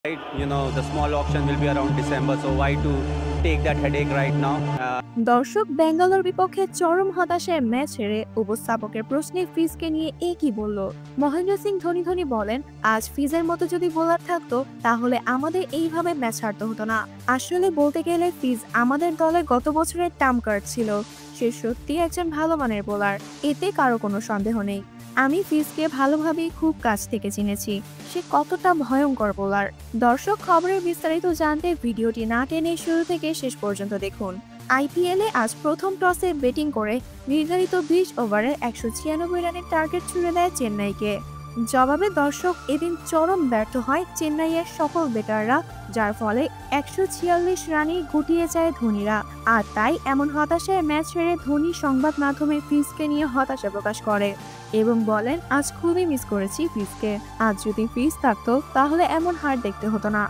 Right, the small auction will be around December, so why to take that headache right now? দর্শক ব্যাঙ্গালোর বিপক্ষে চরম হতাশায় match হেরে উপস্থাপকের প্রশ্নে ফিজকে নিয়ে কি বলল। মহেন্দ্র সিং ধোনি বলেন, আজ ফিজের মতো যদি বোলার থাকতো তাহলে আমাদের এইভাবে ম্যাচ হারতে হতো না। আসলে বলতে গেলে ফিজ আমাদের দলে গত বছরের টার্ম কার্ড ছিল। সে সত্যি একজন ভালো মানের বোলার, এতে কারো কোনো সন্দেহ নেই। আমি ফিজকে ভালোভাবেই খুব কাছ থেকে চিনেছি। সে কতটা ভয়ঙ্কর বোলার। দর্শক, খবরের বিস্তারিত জানতে ভিডিওটি না টেনে শুরু থেকে শেষ পর্যন্ত দেখুন। আইপিএলে আজ প্রথম টসে ব্যাটিং করে নির্ধারিত 20 ওভারে 196 রানের টার্গেট ছুড়ে দেয় চেন্নাইকে। জবাবে দর্শক এদিন চরম ব্যর্থ হয় চেন্নাইয়ের সকল ব্যাটাররা, যার ফলে 146 রানেই গুটিয়ে যায় ধোনিরা। আর তাই এমন হতাশায় ম্যাচ হেরে ধোনি সংবাদ মাধ্যমে ফিজকে নিয়ে হতাশা প্রকাশ করে এবং বলেন, আজ খুবই মিস করেছি ফিজকে। আজ যদি ফিজ থাকতো তাহলে এমন হার দেখতে হতো না।